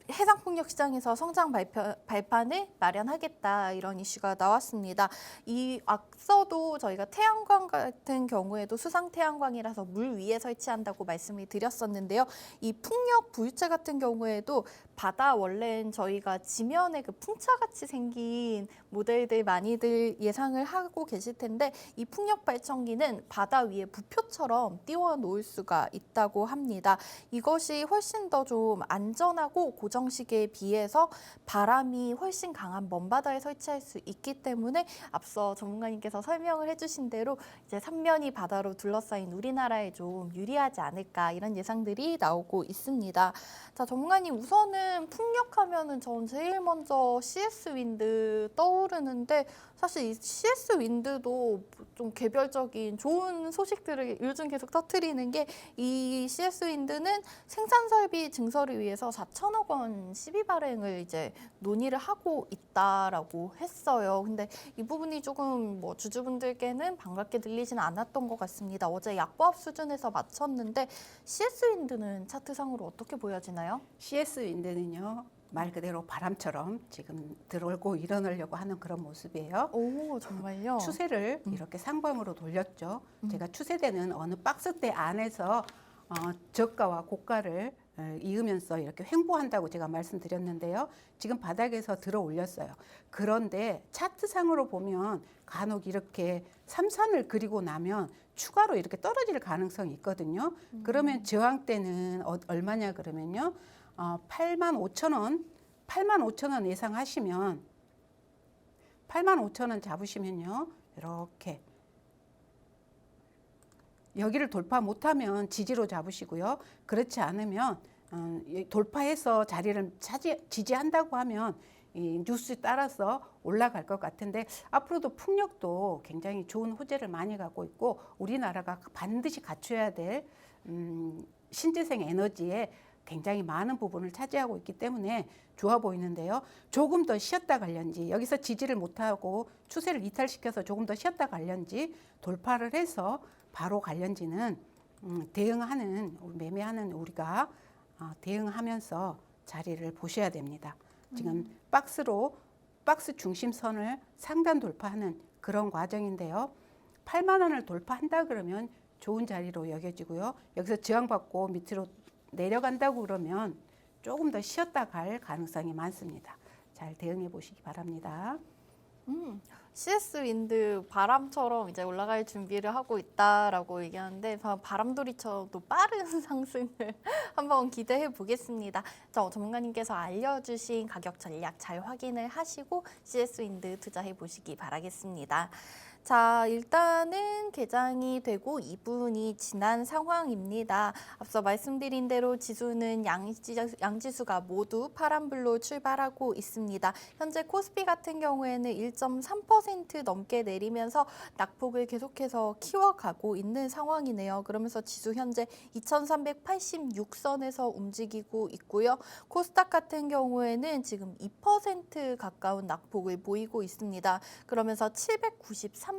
해상풍력 시장에서 성장 발판을 마련하겠다 이런 이슈가 나왔습니다. 이 앞서도 저희가 태양광 같은 경우에도 수상 태양광이라서 물 위에 설치한다고 말씀을 드렸었는데요. 이 풍력 부유체 같은 경우에도 바다 원래는 저희가 지면에 그 풍차같이 생긴 모델들 많이들 예상을 하고 계실 텐데 이 풍력 발전기는 바다 위에 부표처럼 띄워 놓을 수가 있다고 합니다. 이것이 훨씬 더 좀 안전하고 고정식에 비해서 바람이 훨씬 강한 먼바다에 설치할 수 있기 때문에 앞서 전문가님께서 설명을 해주신 대로 이제 삼면이 바다로 둘러싸인 우리나라에 좀 유리하지 않을까 이런 예상들이 나오고 있습니다. 자, 전문가님 우선은 풍력하면은 전 제일 먼저 CS 윈드 떠오르는데 사실 이 CS 윈드도 좀 개별적인 좋은 소식들을 요즘 계속 터뜨리는 게 이 CS 윈드는 생산 설비 증설을 위해서 4천억 원 시비 발행을 이제 논의를 하고 있다라고 했어요. 근데 이 부분이 조금 뭐 주주분들께는 반갑게 들리지는 않았던 것 같습니다. 어제 약보합 수준에서 마쳤는데 CS 윈드는 차트상으로 어떻게 보여지나요? CS 윈드는요, 말 그대로 바람처럼 지금 들어오고 일어나려고 하는 그런 모습이에요. 오, 정말요? 추세를 이렇게 상방으로 돌렸죠. 제가 추세대는 어느 박스대 안에서 저가와 고가를 이으면서 이렇게 횡보한다고 제가 말씀드렸는데요. 지금 바닥에서 들어 올렸어요. 그런데 차트상으로 보면 간혹 이렇게 삼산을 그리고 나면 추가로 이렇게 떨어질 가능성이 있거든요. 그러면 저항대는 얼마냐 그러면요. 85,000원, 85,000원 예상하시면 85,000원 잡으시면요. 이렇게 여기를 돌파 못하면 지지로 잡으시고요. 그렇지 않으면 돌파해서 자리를 지지한다고 하면 이 뉴스에 따라서 올라갈 것 같은데 앞으로도 풍력도 굉장히 좋은 호재를 많이 갖고 있고 우리나라가 반드시 갖춰야 될 신재생 에너지에 굉장히 많은 부분을 차지하고 있기 때문에 좋아 보이는데요. 조금 더 쉬었다 갈련지 여기서 지지를 못하고 추세를 이탈시켜서 조금 더 쉬었다 갈련지 돌파를 해서 바로 갈련지는 대응하는 매매하는 우리가 대응하면서 자리를 보셔야 됩니다. 지금 박스 중심선을 상단 돌파하는 그런 과정인데요. 8만 원을 돌파한다 그러면 좋은 자리로 여겨지고요. 여기서 저항받고 밑으로 내려간다고 그러면 조금 더 쉬었다 갈 가능성이 많습니다. 잘 대응해 보시기 바랍니다. CS 윈드 바람처럼 이제 올라갈 준비를 하고 있다라고 얘기하는데 바람돌이처럼 또 빠른 상승을 한번 기대해 보겠습니다. 전문가님께서 알려주신 가격 전략 잘 확인을 하시고 CS 윈드 투자해 보시기 바라겠습니다. 자, 일단은 개장이 되고 2분이 지난 상황입니다. 앞서 말씀드린 대로 지수는 양지수가 모두 파란불로 출발하고 있습니다. 현재 코스피 같은 경우에는 1.3% 넘게 내리면서 낙폭을 계속해서 키워가고 있는 상황이네요. 그러면서 지수 현재 2386선에서 움직이고 있고요. 코스닥 같은 경우에는 지금 2% 가까운 낙폭을 보이고 있습니다. 그러면서 793선까지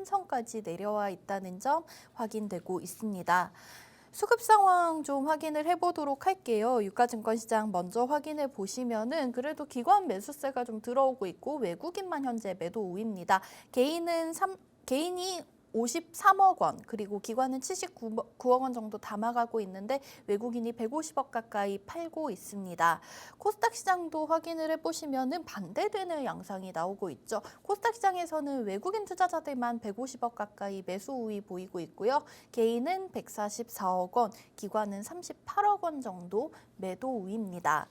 내려와 있다는 점 확인되고 있습니다. 수급 상황 좀 확인을 해보도록 할게요. 유가증권 시장 먼저 확인해 보시면은 그래도 기관 매수세가 좀 들어오고 있고 외국인만 현재 매도 우입니다. 개인이 53억 원, 그리고 기관은 79억 원 정도 담아가고 있는데 외국인이 150억 가까이 팔고 있습니다. 코스닥 시장도 확인을 해보시면은 반대되는 양상이 나오고 있죠. 코스닥 시장에서는 외국인 투자자들만 150억 가까이 매수 우위 보이고 있고요. 개인은 144억 원, 기관은 38억 원 정도 매도 우위입니다.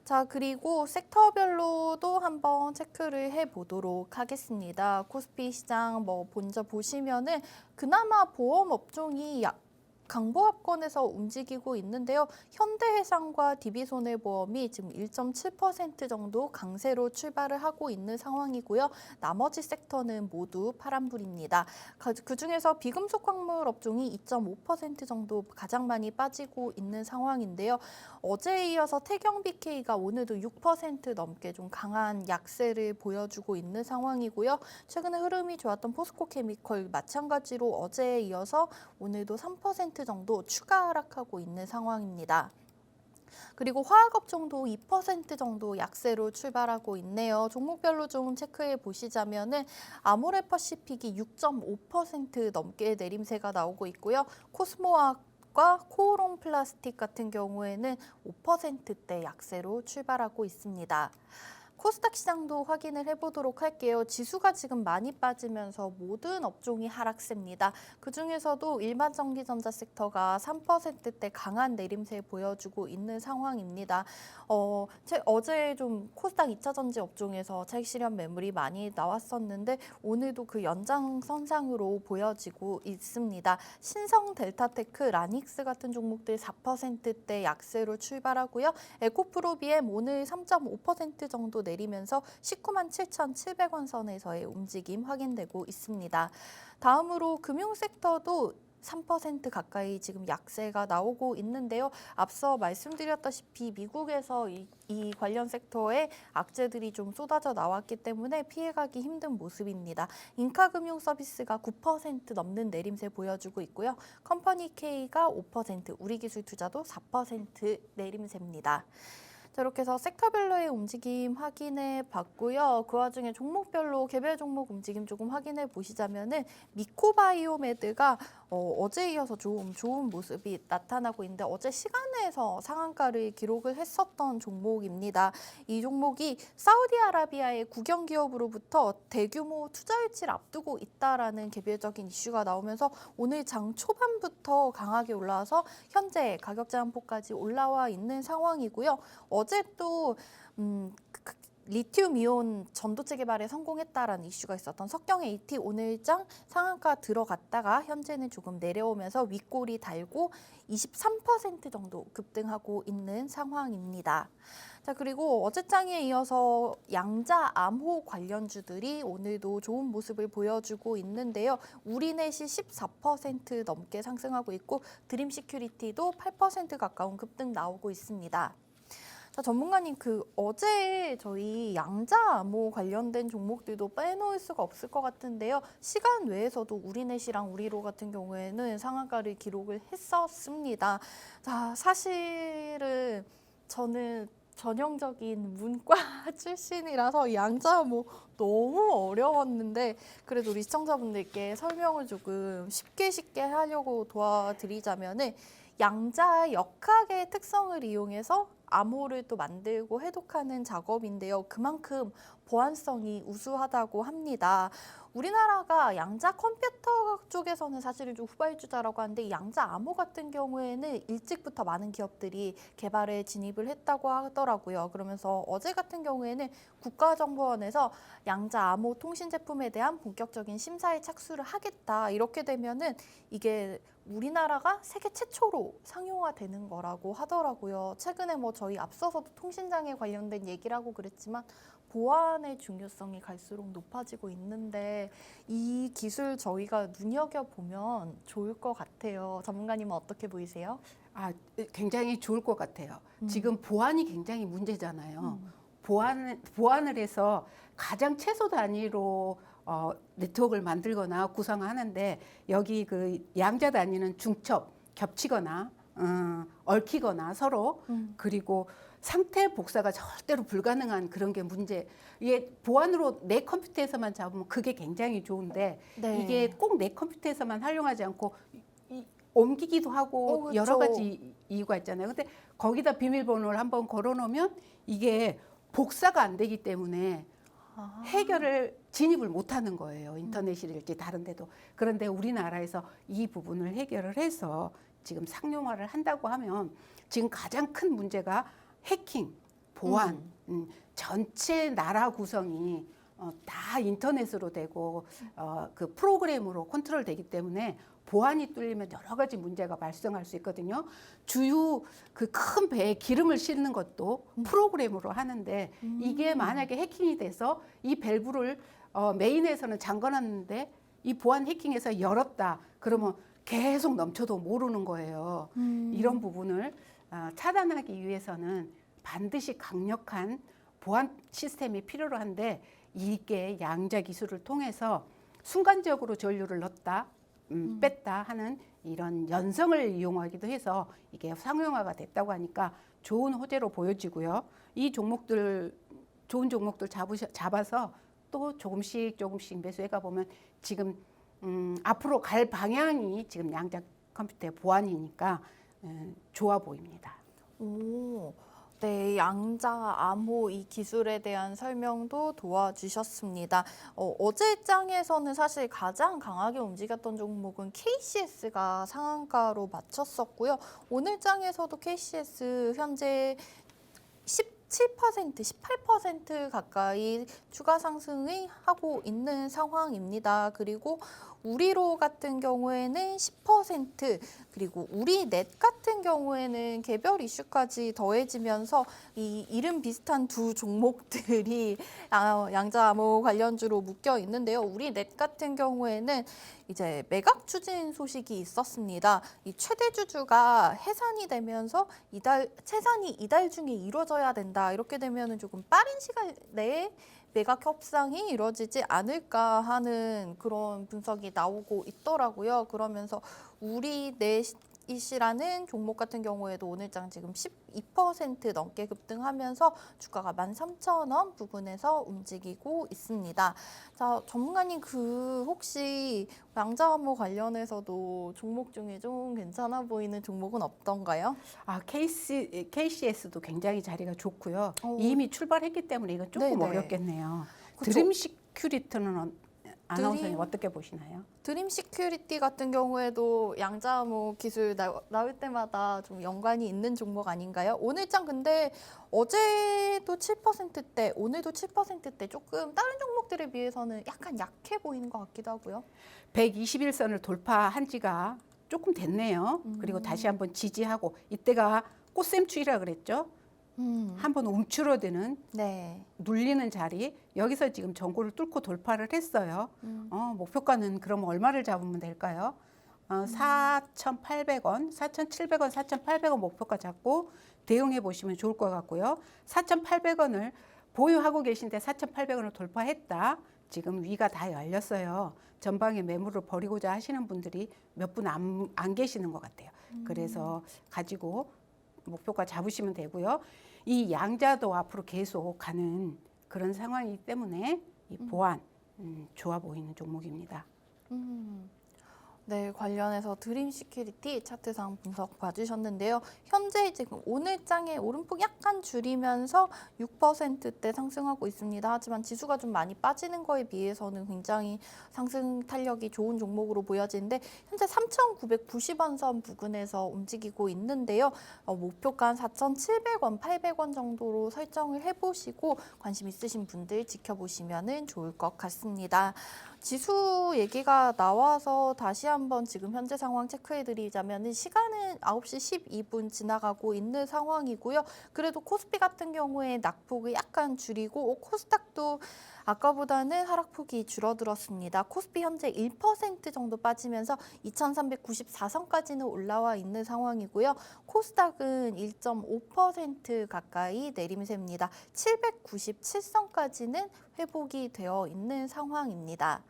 자, 그리고 섹터별로도 한번 체크를 해보도록 하겠습니다. 코스피 시장 먼저 보시면은 그나마 보험 업종이 강보합권에서 움직이고 있는데요. 현대해상과 DB손해보험이 지금 1.7% 정도 강세로 출발을 하고 있는 상황이고요. 나머지 섹터는 모두 파란불입니다. 그중에서 비금속 광물 업종이 2.5% 정도 가장 많이 빠지고 있는 상황인데요. 어제에 이어서 태경 BK가 오늘도 6% 넘게 좀 강한 약세를 보여주고 있는 상황이고요. 최근에 흐름이 좋았던 포스코케미컬 마찬가지로 어제에 이어서 오늘도 3% 정도 추가 하락하고 있는 상황입니다. 그리고 화학업종도 2% 정도 약세로 출발하고 있네요. 종목별로 좀 체크해 보시자면은 아모레퍼시픽이 6.5% 넘게 내림세가 나오고 있고요. 코스모화학과 코오롱 플라스틱 같은 경우에는 5%대 약세로 출발하고 있습니다. 코스닥 시장도 확인을 해보도록 할게요. 지수가 지금 많이 빠지면서 모든 업종이 하락세입니다. 그중에서도 일반전기전자 섹터가 3%대 강한 내림세 보여주고 있는 상황입니다. 어제 좀 코스닥 2차전지 업종에서 차익 실현 매물이 많이 나왔었는데 오늘도 그 연장선상으로 보여지고 있습니다. 신성, 델타테크, 라닉스 같은 종목들 4%대 약세로 출발하고요. 에코프로비엠 오늘 3.5% 정도 내리면서 19만 7,700원 선에서의 움직임 확인되고 있습니다. 다음으로 금융섹터도 3% 가까이 지금 약세가 나오고 있는데요. 앞서 말씀드렸다시피 미국에서 이 관련 섹터에 악재들이 좀 쏟아져 나왔기 때문에 피해가기 힘든 모습입니다. 인카금융 서비스가 9% 넘는 내림세 보여주고 있고요. 컴퍼니 K가 5%, 우리기술투자도 4% 내림세입니다. 자, 이렇게 해서 섹터별로의 움직임 확인해 봤고요. 그 와중에 종목별로 개별 종목 움직임 조금 확인해 보시자면은 미코바이오메드가 어제 이어서 좀 좋은 모습이 나타나고 있는데 어제 시간에서 상한가를 기록을 했었던 종목입니다. 이 종목이 사우디아라비아의 국영 기업으로부터 대규모 투자 유치를 앞두고 있다라는 개별적인 이슈가 나오면서 오늘 장 초반부터 강하게 올라와서 현재 가격 제한폭까지 올라와 있는 상황이고요. 어제 또 리튬 이온 전도체 개발에 성공했다라는 이슈가 있었던 석경 AT 오늘장 상한가 들어갔다가 현재는 조금 내려오면서 윗골이 달고 23% 정도 급등하고 있는 상황입니다. 자, 그리고 어제장에 이어서 양자 암호 관련주들이 오늘도 좋은 모습을 보여주고 있는데요. 우리넷이 14% 넘게 상승하고 있고 드림시큐리티도 8% 가까운 급등 나오고 있습니다. 자, 전문가님, 어제 저희 양자암호 관련된 종목들도 빼놓을 수가 없을 것 같은데요. 시간 외에서도 우리넷이랑 우리로 같은 경우에는 상한가를 기록을 했었습니다. 자, 사실은 저는 전형적인 문과 출신이라서 양자암호 너무 어려웠는데 그래도 우리 시청자분들께 설명을 조금 쉽게 하려고 도와드리자면은 양자 역학의 특성을 이용해서 암호를 또 만들고 해독하는 작업인데요. 그만큼 보안성이 우수하다고 합니다. 우리나라가 양자 컴퓨터 쪽에서는 사실은 좀 후발주자라고 하는데 이 양자 암호 같은 경우에는 일찍부터 많은 기업들이 개발에 진입을 했다고 하더라고요. 그러면서 어제 같은 경우에는 국가정보원에서 양자 암호 통신 제품에 대한 본격적인 심사에 착수를 하겠다. 이렇게 되면은 이게 우리나라가 세계 최초로 상용화되는 거라고 하더라고요. 최근에 뭐 저희 앞서서도 통신장애 관련된 얘기를 하고 그랬지만 보안의 중요성이 갈수록 높아지고 있는데 이 기술 저희가 눈여겨보면 좋을 것 같아요. 전문가님은 어떻게 보이세요? 굉장히 좋을 것 같아요. 지금 보안이 굉장히 문제잖아요. 보안을 해서 가장 최소 단위로 네트워크를 만들거나 구성하는데 여기 그 양자 단위는 중첩, 겹치거나 얽히거나 서로 그리고 상태 복사가 절대로 불가능한 그런 게 문제. 이게 보안으로 내 컴퓨터에서만 잡으면 그게 굉장히 좋은데 네. 이게 꼭 내 컴퓨터에서만 활용하지 않고 옮기기도 하고 그렇죠. 여러 가지 이유가 있잖아요. 근데 거기다 비밀번호를 한번 걸어놓으면 이게 복사가 안 되기 때문에 해결을 진입을 못하는 거예요. 인터넷이랄지 다른 데도. 그런데 우리나라에서 이 부분을 해결을 해서 지금 상용화를 한다고 하면 지금 가장 큰 문제가 해킹, 보안, 전체 나라 구성이 다 인터넷으로 되고 그 프로그램으로 컨트롤되기 때문에 보안이 뚫리면 여러 가지 문제가 발생할 수 있거든요. 주유 그 큰 배에 기름을 싣는 것도 프로그램으로 하는데 이게 만약에 해킹이 돼서 이 밸브를 메인에서는 잠궈놨는데 이 보안 해킹에서 열었다. 그러면 계속 넘쳐도 모르는 거예요. 이런 부분을 차단하기 위해서는 반드시 강력한 보안 시스템이 필요로 한데 이게 양자 기술을 통해서 순간적으로 전류를 넣었다 뺐다 하는 이런 연성을 이용하기도 해서 이게 상용화가 됐다고 하니까 좋은 호재로 보여지고요. 이 종목들 좋은 종목들 잡아서 또 조금씩 매수해가 보면 지금 앞으로 갈 방향이 지금 양자 컴퓨터의 보안이니까 좋아 보입니다. 오, 네, 양자 암호 이 기술에 대한 설명도 도와주셨습니다. 어제 장에서는 사실 가장 강하게 움직였던 종목은 KCS가 상한가로 마쳤었고요. 오늘 장에서도 KCS 현재 17%, 18% 가까이 추가 상승을 하고 있는 상황입니다. 그리고 우리로 같은 경우에는 10%, 그리고 우리넷 같은 경우에는 개별 이슈까지 더해지면서 이 이름 비슷한 두 종목들이 양자암호 관련주로 묶여 있는데요. 우리넷 같은 경우에는 이제 매각 추진 소식이 있었습니다. 이 최대 주주가 해산이 되면서 채산이 이달 중에 이루어져야 된다. 이렇게 되면은 조금 빠른 시간 내에 매각 협상이 이루어지지 않을까 하는 그런 분석이 나오고 있더라고요. 그러면서 우리넷이라는 종목 같은 경우에도 오늘장 지금 12% 넘게 급등하면서 주가가 13,000원 부근에서 움직이고 있습니다. 자, 전문가님 혹시 양자암호 관련해서도 종목 중에 좀 괜찮아 보이는 종목은 어떤가요? KCS도 굉장히 자리가 좋고요. 이미 출발했기 때문에 이건 조금 네네. 어렵겠네요. 그쵸. 드림 시큐리티는 아나운서님 어떻게 보시나요? 드림 시큐리티 같은 경우에도 양자암호 기술 나올 때마다 좀 연관이 있는 종목 아닌가요? 오늘장 근데 어제도 7%대, 오늘도 7%대 조금 다른 종목들에 비해서는 약간 약해 보이는 것 같기도 하고요. 121선을 돌파한 지가 조금 됐네요. 그리고 다시 한번 지지하고 이때가 꽃샘추위라 그랬죠. 한번 움츠러드는 네. 눌리는 자리 여기서 지금 전고를 뚫고 돌파를 했어요. 목표가는 그럼 얼마를 잡으면 될까요? 4,800원, 4,700원, 4,800원 목표가 잡고 대응해 보시면 좋을 것 같고요. 4,800원을 보유하고 계신데 4,800원을 돌파했다. 지금 위가 다 열렸어요. 전방에 매물을 버리고자 하시는 분들이 몇 분 안 계시는 것 같아요. 그래서 가지고 목표가 잡으시면 되고요. 이 양자도 앞으로 계속 가는 그런 상황이기 때문에 이 보안 좋아 보이는 종목입니다. 네, 관련해서 드림 시큐리티 차트상 분석 봐주셨는데요. 현재 지금 오늘 장에 오름폭 약간 줄이면서 6%대 상승하고 있습니다. 하지만 지수가 좀 많이 빠지는 거에 비해서는 굉장히 상승 탄력이 좋은 종목으로 보여지는데 현재 3,990원 선 부근에서 움직이고 있는데요. 목표가 한 4,700원, 800원 정도로 설정을 해보시고 관심 있으신 분들 지켜보시면 좋을 것 같습니다. 지수 얘기가 나와서 다시 한번 지금 현재 상황 체크해드리자면 시간은 9시 12분 지나가고 있는 상황이고요. 그래도 코스피 같은 경우에 낙폭을 약간 줄이고 코스닥도 아까보다는 하락폭이 줄어들었습니다. 코스피 현재 1% 정도 빠지면서 2,394선까지는 올라와 있는 상황이고요. 코스닥은 1.5% 가까이 내림세입니다. 797선까지는 회복이 되어 있는 상황입니다.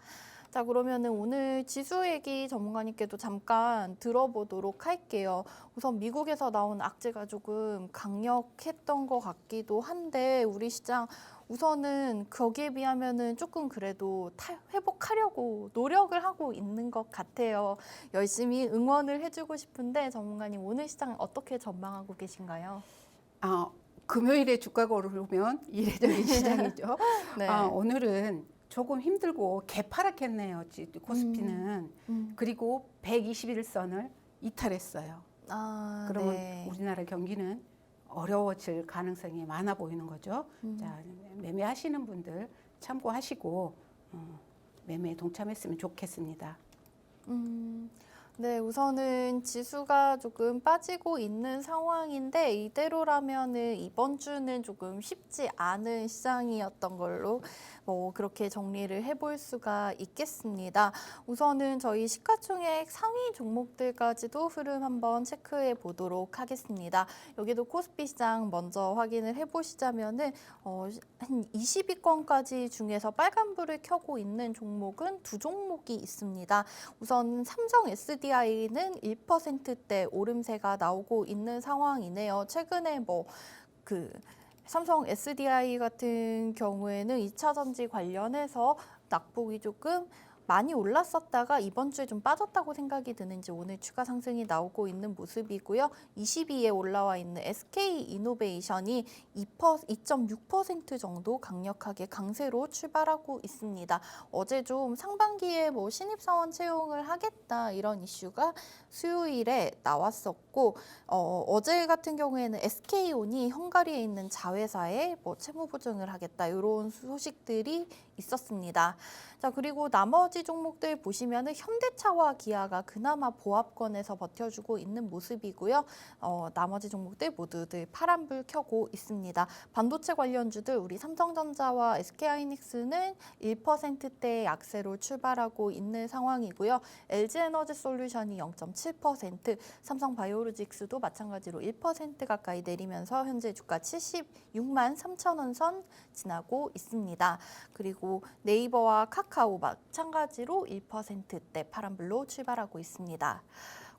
자, 그러면은 오늘 지수 얘기 전문가님께도 잠깐 들어보도록 할게요. 우선 미국에서 나온 악재가 조금 강력했던 것 같기도 한데 우리 시장 우선은 거기에 비하면은 조금 그래도 회복하려고 노력을 하고 있는 것 같아요. 열심히 응원을 해주고 싶은데 전문가님 오늘 시장 어떻게 전망하고 계신가요? 금요일에 주가가 오르면 이례적인 시장이죠. 네. 오늘은 조금 힘들고 개파랗겠네요. 코스피는. 그리고 121선을 이탈했어요. 그러면 네. 우리나라 경기는 어려워질 가능성이 많아 보이는 거죠. 자, 매매하시는 분들 참고하시고 매매에 동참했으면 좋겠습니다. 네, 우선은 지수가 조금 빠지고 있는 상황인데 이대로라면은 이번 주는 조금 쉽지 않은 시장이었던 걸로 그렇게 정리를 해볼 수가 있겠습니다. 우선은 저희 시가총액 상위 종목들까지도 흐름 한번 체크해 보도록 하겠습니다. 여기도 코스피 시장 먼저 확인을 해보시자면은 한 20위권까지 중에서 빨간불을 켜고 있는 종목은 두 종목이 있습니다. 우선 삼성 SDI는 1%대 오름세가 나오고 있는 상황이네요. 최근에 삼성 SDI 같은 경우에는 2차 전지 관련해서 낙폭이 조금 많이 올랐었다가 이번 주에 좀 빠졌다고 생각이 드는지 오늘 추가 상승이 나오고 있는 모습이고요. 20위에 올라와 있는 SK이노베이션이 2.6% 정도 강력하게 강세로 출발하고 있습니다. 어제 좀 상반기에 신입사원 채용을 하겠다 이런 이슈가 수요일에 나왔었고 어제 같은 경우에는 SK온이 헝가리에 있는 자회사에 채무 보증을 하겠다 이런 소식들이 있었습니다. 자, 그리고 나머지 종목들 보시면은 현대차와 기아가 그나마 보합권에서 버텨주고 있는 모습이고요. 나머지 종목들 모두들 파란불 켜고 있습니다. 반도체 관련주들 우리 삼성전자와 SK하이닉스는 1%대의 약세로 출발하고 있는 상황이고요. LG에너지솔루션이 0.7%, 삼성바이오로직스도 마찬가지로 1% 가까이 내리면서 현재 주가 76만 3천 원 선 지나고 있습니다. 그리고 네이버와 카카오 마찬가지로 1%대 파란불로 출발하고 있습니다.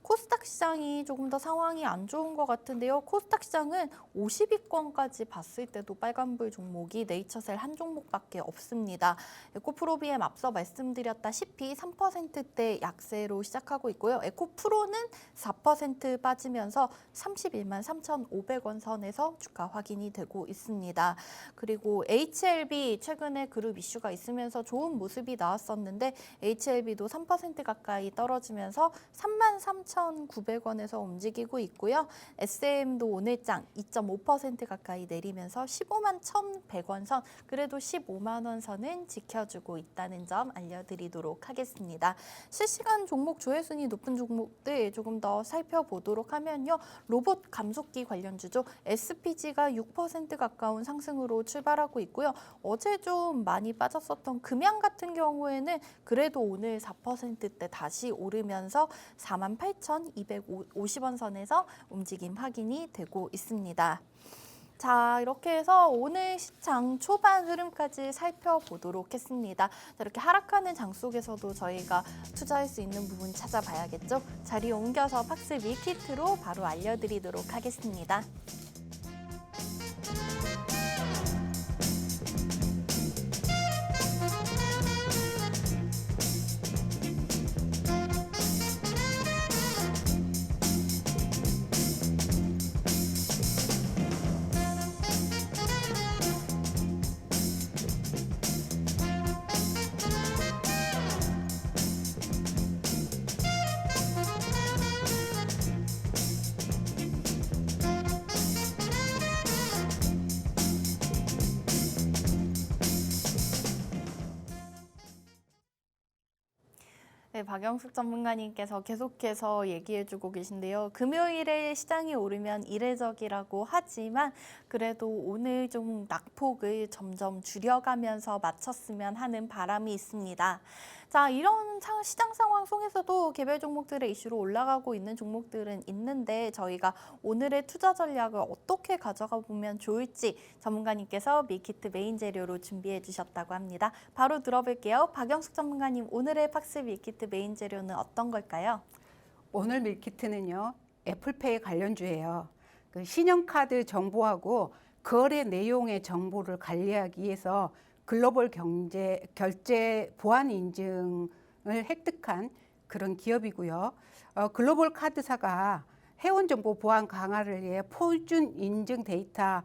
코스닥 시장이 조금 더 상황이 안 좋은 것 같은데요. 코스닥 시장은 50위권까지 봤을 때도 빨간불 종목이 네이처셀 한 종목밖에 없습니다. 에코프로비엠 앞서 말씀드렸다시피 3%대 약세로 시작하고 있고요. 에코프로는 4% 빠지면서 31만 3,500원 선에서 주가 확인이 되고 있습니다. 그리고 HLB 최근에 그룹 이슈가 있으면서 좋은 모습이 나왔었는데 HLB도 3% 가까이 떨어지면서 33,900원에서 움직이고 있고요. SM도 오늘장 2.5% 가까이 내리면서 15만 1,100원 선, 그래도 15만 원 선은 지켜주고 있다는 점 알려드리도록 하겠습니다. 실시간 종목 조회순위 높은 종목들 조금 더 살펴보도록 하면요. 로봇 감속기 관련주죠. SPG가 6% 가까운 상승으로 출발하고 있고요. 어제 좀 많이 빠졌었던 금양 같은 경우에는 그래도 오늘 4%대 다시 오르면서 48,250원 선에서 움직임 확인이 되고 있습니다. 자, 이렇게 해서 오늘 시장 초반 흐름까지 살펴보도록 했습니다. 자, 이렇게 하락하는 장 속에서도 저희가 투자할 수 있는 부분 찾아봐야겠죠? 자리 옮겨서 팍스 밀키트로 바로 알려드리도록 하겠습니다. 네, 박영숙 전문가님께서 계속해서 얘기해주고 계신데요. 금요일에 시장이 오르면 이례적이라고 하지만 그래도 오늘 좀 낙폭을 점점 줄여가면서 마쳤으면 하는 바람이 있습니다. 자, 이런 시장 상황 속에서도 개별 종목들의 이슈로 올라가고 있는 종목들은 있는데 저희가 오늘의 투자 전략을 어떻게 가져가 보면 좋을지 전문가님께서 밀키트 메인 재료로 준비해 주셨다고 합니다. 바로 들어볼게요. 박영숙 전문가님, 오늘의 팍스 밀키트 메인 재료는 어떤 걸까요? 오늘 밀키트는요, 애플페이 관련주예요. 그 신용카드 정보하고 거래 내용의 정보를 관리하기 위해서 글로벌 결제 보안 인증을 획득한 그런 기업이고요. 글로벌 카드사가 회원정보 보안 강화를 위해 표준 인증 데이터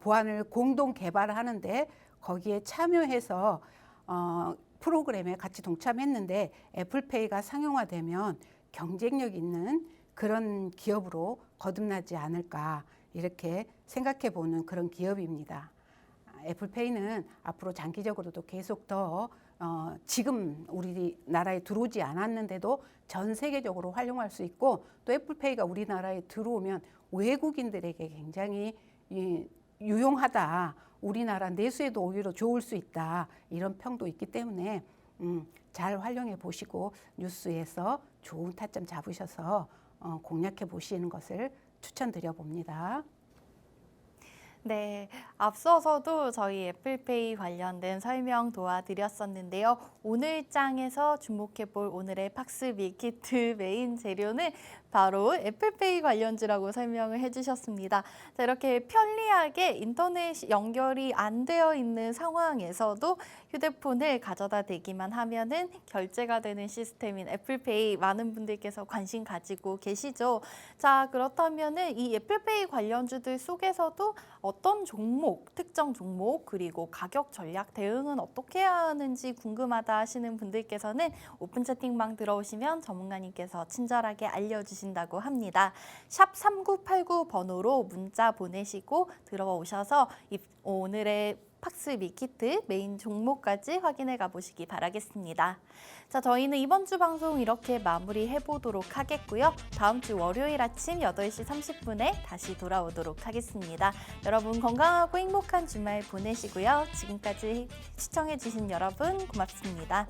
보안을 공동 개발하는데 거기에 참여해서 프로그램에 같이 동참했는데 애플페이가 상용화되면 경쟁력 있는 그런 기업으로 거듭나지 않을까 이렇게 생각해 보는 그런 기업입니다. 애플페이는 앞으로 장기적으로도 계속 더 지금 우리나라에 들어오지 않았는데도 전 세계적으로 활용할 수 있고, 또 애플페이가 우리나라에 들어오면 외국인들에게 굉장히 유용하다, 우리나라 내수에도 오히려 좋을 수 있다, 이런 평도 있기 때문에 잘 활용해 보시고 뉴스에서 좋은 타점 잡으셔서 공략해 보시는 것을 추천드려 봅니다. 네, 앞서서도 저희 애플페이 관련된 설명 도와드렸었는데요. 오늘 장에서 주목해볼 오늘의 팍스 밀키트 메인 재료는 바로 애플페이 관련주라고 설명을 해주셨습니다. 자, 이렇게 편리하게 인터넷 연결이 안 되어 있는 상황에서도 휴대폰을 가져다 대기만 하면은 결제가 되는 시스템인 애플페이, 많은 분들께서 관심 가지고 계시죠. 자, 그렇다면은 이 애플페이 관련주들 속에서도 어떤 종목, 특정 종목, 그리고 가격 전략 대응은 어떻게 해야 하는지 궁금하다 하시는 분들께서는 오픈 채팅방 들어오시면 전문가님께서 친절하게 알려주신다고 합니다. 샵 3989 번호로 문자 보내시고 들어오셔서 오늘의 팍스 밀키트 메인 종목까지 확인해 가보시기 바라겠습니다. 자, 저희는 이번 주 방송 이렇게 마무리해 보도록 하겠고요. 다음 주 월요일 아침 8시 30분에 다시 돌아오도록 하겠습니다. 여러분 건강하고 행복한 주말 보내시고요. 지금까지 시청해 주신 여러분 고맙습니다.